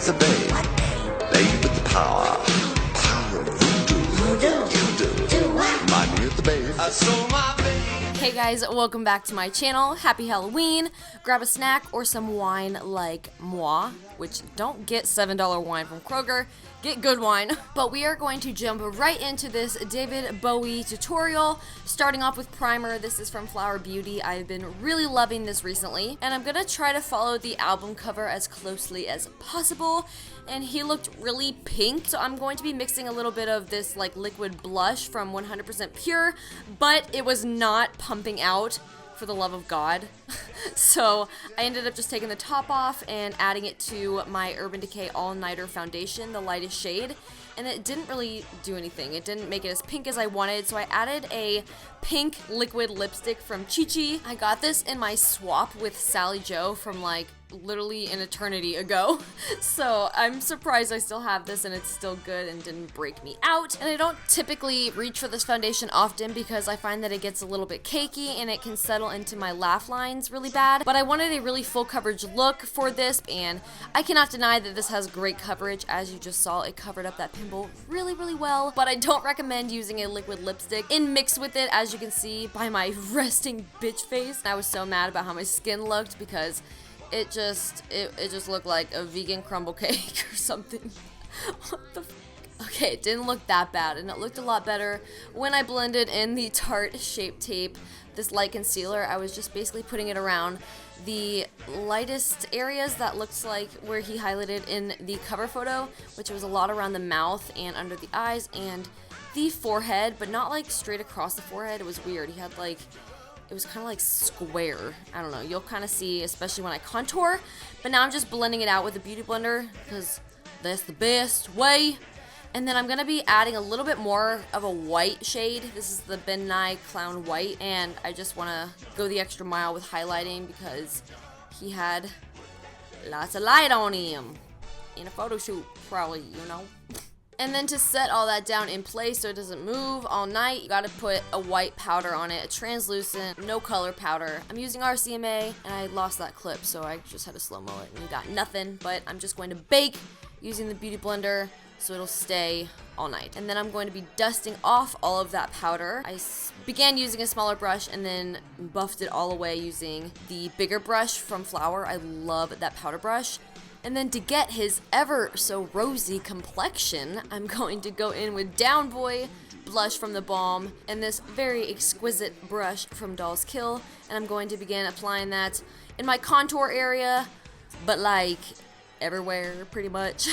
with the babe, babe with the power, power of voodoo, remind me of the babe. I saw my babe. Hey guys, welcome back to my channel. Happy Halloween. Grab a snack or some wine like moi, which don't get $7 wine from Kroger. Get good wine. But we are going to jump right into this David Bowie tutorial. Starting off with primer. This is from Flower Beauty. I've been really loving this recently. And I'm gonna try to follow the album cover as closely as possible. And he looked really pink. So I'm going to be mixing a little bit of this like liquid blush from 100% Pure. But it was not pumping out, for the love of God. So I ended up just taking the top off and adding it to my Urban Decay All Nighter foundation, the lightest shade, and it didn't really do anything. It didn't make it as pink as I wanted, so I added a pink liquid lipstick from Chi Chi. I got this in my swap with Sally Joe from like literally an eternity ago. So I'm surprised I still have this and it's still good and didn't break me out. And I don't typically reach for this foundation often because I find that it gets a little bit cakey and it can settle into my laugh lines really bad. But I wanted a really full coverage look for this, and I cannot deny that this has great coverage. As you just saw, it covered up that pimple really, really well. But I don't recommend using a liquid lipstick in mix with it, as you can see by my resting bitch face. I was so mad about how my skin looked because it just looked like a vegan crumble cake or something. What the f? Okay, it didn't look that bad, and it looked a lot better when I blended in the Tarte Shape Tape, this light concealer. I was just basically putting it around the lightest areas that looks like where he highlighted in the cover photo, which was a lot around the mouth and under the eyes and the forehead, but not like straight across the forehead. It was weird. He had like, it was kind of like square. I don't know. You'll kind of see, especially when I contour. But now I'm just blending it out with a beauty blender because that's the best way. And then I'm going to be adding a little bit more of a white shade. This is the Ben Nye Clown White. And I just want to go the extra mile with highlighting because he had lots of light on him in a photo shoot, probably, you know. And then to set all that down in place so it doesn't move all night, you gotta put a white powder on it, a translucent, no color powder. I'm using RCMA, and I lost that clip, so I just had to slow-mo it, and you got nothing. But I'm just going to bake using the Beauty Blender so it'll stay all night. And then I'm going to be dusting off all of that powder. I began using a smaller brush and then buffed it all away using the bigger brush from Flower. I love that powder brush. And then to get his ever so rosy complexion, I'm going to go in with Down Boy blush from the Balm and this very exquisite brush from Doll's Kill. And I'm going to begin applying that in my contour area, but like everywhere pretty much.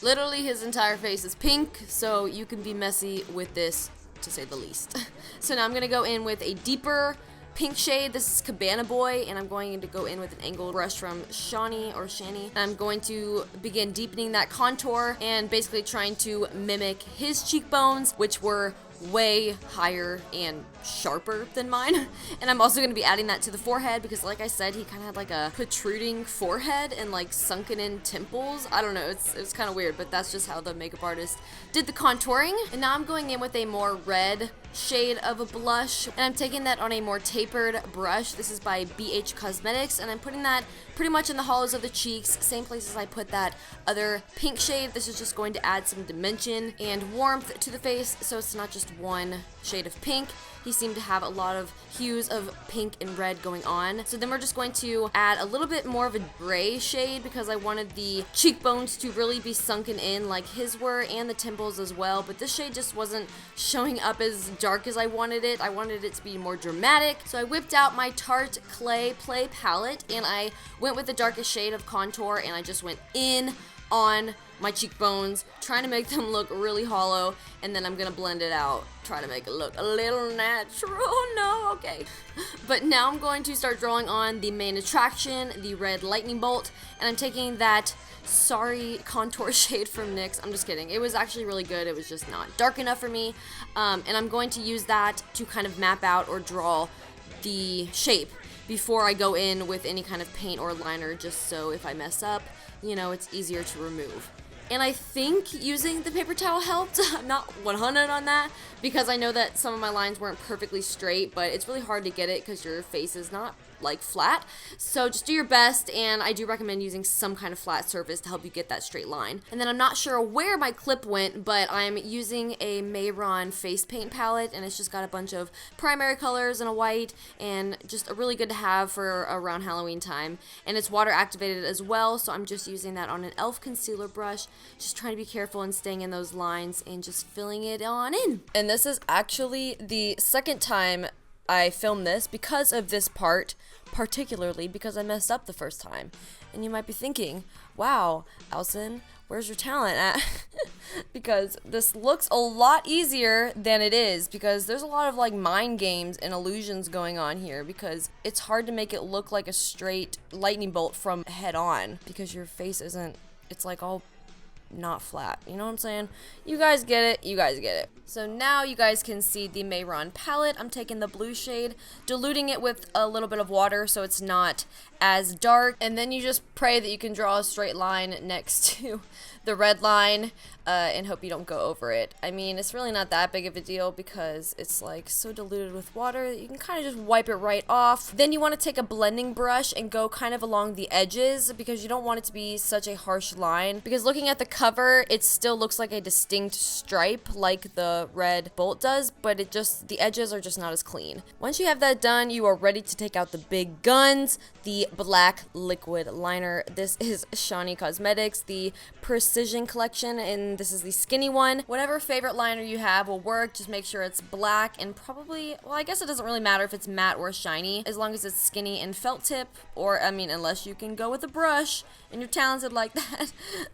Literally his entire face is pink, so you can be messy with this, to say the least. So now I'm going to go in with a deeper pink shade. This is Cabana Boy, and I'm going to go in with an angled brush from Shani. I'm going to begin deepening that contour and basically trying to mimic his cheekbones, which were way higher and sharper than mine. And I'm also going to be adding that to the forehead because, like I said, he kind of had like a protruding forehead and like sunken in temples. I don't know, it's kind of weird, but that's just how the makeup artist did the contouring. And now I'm going in with a more red shade of a blush, and I'm taking that on a more tapered brush. This is by BH Cosmetics, and I'm putting that pretty much in the hollows of the cheeks, same places I put that other pink shade. This is just going to add some dimension and warmth to the face, so it's not just one shade of pink. He seemed to have a lot of hues of pink and red going on. So then we're just going to add a little bit more of a gray shade because I wanted the cheekbones to really be sunken in like his were, and the temples as well. But this shade just wasn't showing up as dark as I wanted it. I wanted it to be more dramatic. So I whipped out my Tarte Clay Play palette and I went with the darkest shade of contour, and I just went in on my cheekbones, trying to make them look really hollow, and then I'm gonna blend it out, try to make it look a little natural. No, okay. But now I'm going to start drawing on the main attraction, the red lightning bolt, and I'm taking that sorry contour shade from NYX. I'm just kidding. It was actually really good. It was just not dark enough for me. And I'm going to use that to kind of map out or draw the shape before I go in with any kind of paint or liner, just so if I mess up, you know, it's easier to remove. And I think using the paper towel helped. I'm not 100 on that because I know that some of my lines weren't perfectly straight, but it's really hard to get it because your face is not like flat. So just do your best, and I do recommend using some kind of flat surface to help you get that straight line. And then I'm not sure where my clip went, but I'm using a Mehron face paint palette, and it's just got a bunch of primary colors and a white, and just really good to have for around Halloween time. And it's water activated as well, so I'm just using that on an e.l.f. concealer brush, just trying to be careful and staying in those lines and just filling it on in. And this is actually the second time I filmed this because of this part, particularly because I messed up the first time. And you might be thinking, wow, Alison, where's your talent at? Because this looks a lot easier than it is, because there's a lot of like mind games and illusions going on here, because it's hard to make it look like a straight lightning bolt from head on, because your face isn't, it's like all not flat, you know what I'm saying? You guys get it, you guys get it. So now you guys can see the Mehron palette. I'm taking the blue shade, diluting it with a little bit of water so it's not as dark, and then you just pray that you can draw a straight line next to the red line and hope you don't go over it. I mean, it's really not that big of a deal because it's like so diluted with water that you can kind of just wipe it right off. Then you want to take a blending brush and go kind of along the edges, because you don't want it to be such a harsh line, because looking at the cover it still looks like a distinct stripe like the red bolt does, but it just, the edges are just not as clean. Once you have that done, you are ready to take out the big guns, the black liquid liner. This is Shawnee Cosmetics, the Precision collection, and this is the skinny one. Whatever favorite liner you have will work. Just make sure it's black, and probably, well, I guess it doesn't really matter if it's matte or shiny, as long as it's skinny and felt tip, or, I mean, unless you can go with a brush and you're talented like that.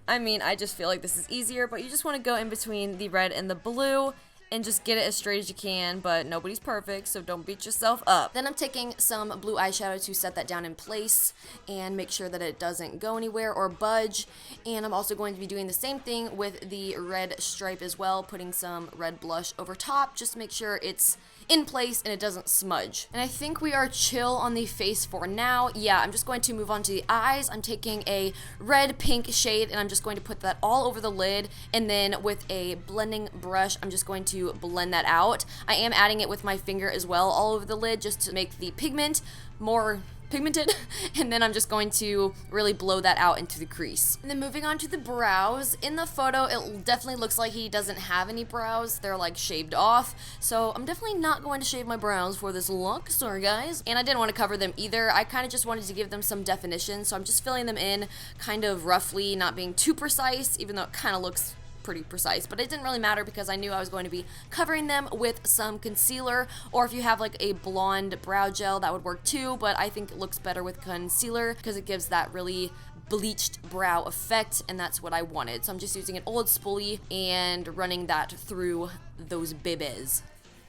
I mean, I just feel like this is easier, but you just want to go in between the red and the blue and just get it as straight as you can, but nobody's perfect, so don't beat yourself up. Then I'm taking some blue eyeshadow to set that down in place and make sure that it doesn't go anywhere or budge. And I'm also going to be doing the same thing with the red stripe as well, putting some red blush over top just to make sure it's in place and it doesn't smudge. And I think we are chill on the face for now. Yeah, I'm just going to move on to the eyes. I'm taking a red pink shade and I'm just going to put that all over the lid, and then with a blending brush I'm just going to blend that out. I am adding it with my finger as well all over the lid just to make the pigment more pigmented, and then I'm just going to really blow that out into the crease. And then moving on to the brows. In the photo it definitely looks like he doesn't have any brows, they're like shaved off, so I'm definitely not going to shave my brows for this look, sorry guys. And I didn't want to cover them either, I kind of just wanted to give them some definition, so I'm just filling them in kind of roughly, not being too precise, even though it kind of looks pretty precise, but it didn't really matter because I knew I was going to be covering them with some concealer, or if you have like a blonde brow gel that would work too, but I think it looks better with concealer because it gives that really bleached brow effect, and that's what I wanted. So I'm just using an old spoolie and running that through those bibes.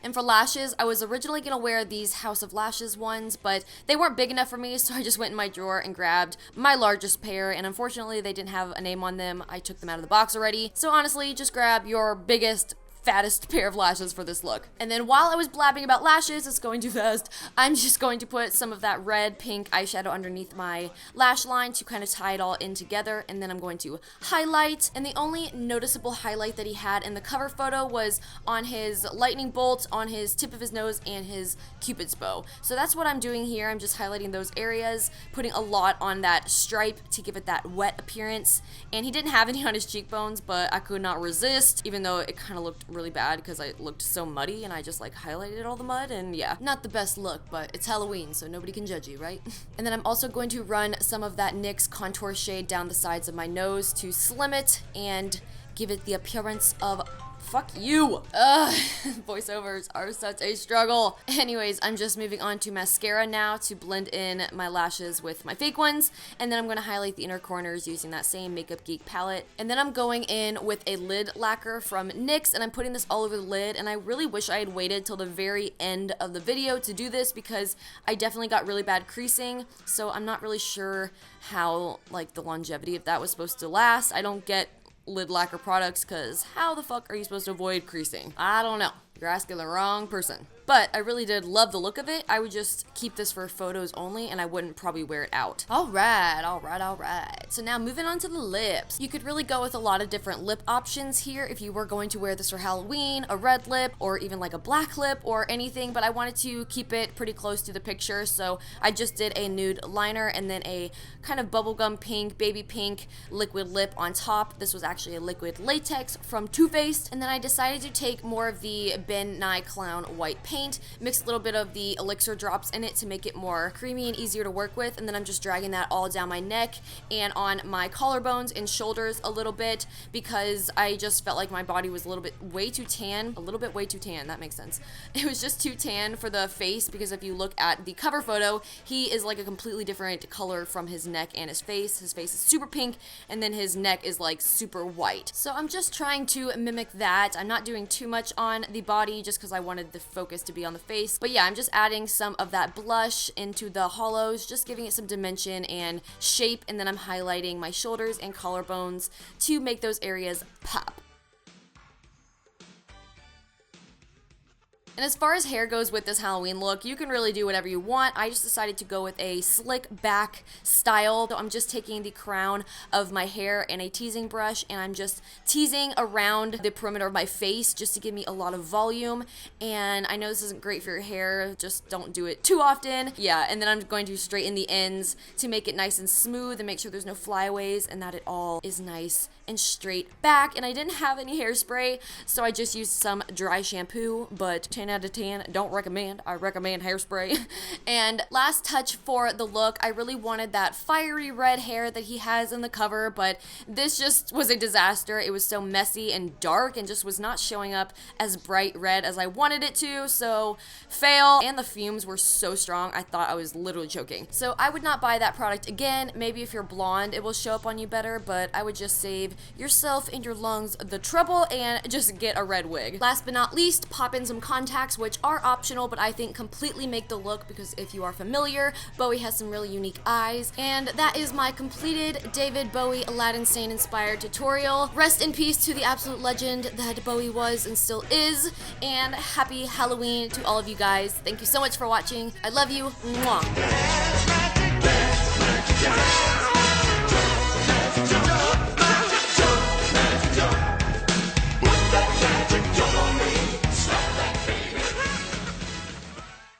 And for lashes, I was originally going to wear these House of Lashes ones, but they weren't big enough for me, so I just went in my drawer and grabbed my largest pair, and unfortunately they didn't have a name on them. I took them out of the box already. So honestly, just grab your biggest, fattest pair of lashes for this look. And then while I was blabbing about lashes, it's going too fast, I'm just going to put some of that red pink eyeshadow underneath my lash line to kind of tie it all in together, and then I'm going to highlight. And the only noticeable highlight that he had in the cover photo was on his lightning bolt, on his tip of his nose, and his cupid's bow. So that's what I'm doing here. I'm just highlighting those areas, putting a lot on that stripe to give it that wet appearance. And he didn't have any on his cheekbones, but I could not resist, even though it kind of looked really bad because I looked so muddy and I just like highlighted all the mud, and yeah, not the best look, but it's Halloween so nobody can judge you, right? And then I'm also going to run some of that NYX contour shade down the sides of my nose to slim it and give it the appearance of fuck you. Voiceovers are such a struggle. Anyways, I'm just moving on to mascara now to blend in my lashes with my fake ones, and then I'm going to highlight the inner corners using that same Makeup Geek palette. And then I'm going in with a lid lacquer from NYX, and I'm putting this all over the lid, and I really wish I had waited till the very end of the video to do this because I definitely got really bad creasing, so I'm not really sure how, like, the longevity of that was supposed to last. I don't get lid lacquer products because how the fuck are you supposed to avoid creasing? I don't know. You're asking the wrong person. but I really did love the look of it. I would just keep this for photos only, and I wouldn't probably wear it out. Alright. So now moving on to the lips. You could really go with a lot of different lip options here if you were going to wear this for Halloween, a red lip, or even like a black lip or anything, but I wanted to keep it pretty close to the picture, so I just did a nude liner and then a kind of bubblegum pink, baby pink liquid lip on top. This was actually a liquid latex from Too Faced, and then I decided to take more of the Ben Nye Clown white paint, mix a little bit of the elixir drops in it to make it more creamy and easier to work with, and then I'm just dragging that all down my neck and on my collarbones and shoulders a little bit because I just felt like my body was a little bit way too tan, that makes sense. It was just too tan for the face because if you look at the cover photo, he is like a completely different color from his neck and his face. His face is super pink and then his neck is like super white. So I'm just trying to mimic that. I'm not doing too much on the body just because I wanted the focus to be on the face. But yeah, I'm just adding some of that blush into the hollows, just giving it some dimension and shape, and then I'm highlighting my shoulders and collarbones to make those areas pop. And as far as hair goes with this Halloween look, you can really do whatever you want. I just decided to go with a slick back style. So I'm just taking the crown of my hair and a teasing brush, and I'm just teasing around the perimeter of my face just to give me a lot of volume. And I know this isn't great for your hair, just don't do it too often. Yeah, and then I'm going to straighten the ends to make it nice and smooth and make sure there's no flyaways and that it all is nice and straight back. And I didn't have any hairspray, so I just used some dry shampoo, but 10 out of 10, don't recommend. I recommend hairspray. And last touch for the look, I really wanted that fiery red hair that he has in the cover, but this just was a disaster. It was so messy and dark and just was not showing up as bright red as I wanted it to, so fail. And the fumes were so strong, I thought I was literally choking. So I would not buy that product again. Maybe if you're blonde, it will show up on you better, but I would just save yourself and your lungs the trouble and just get a red wig. Last but not least, pop in some contacts, which are optional, but I think completely make the look because if you are familiar, Bowie has some really unique eyes. And that is my completed David Bowie Aladdin Sane inspired tutorial. Rest in peace to the absolute legend that Bowie was and still is, and happy Halloween to all of you guys. Thank you so much for watching. I love you. Mwah.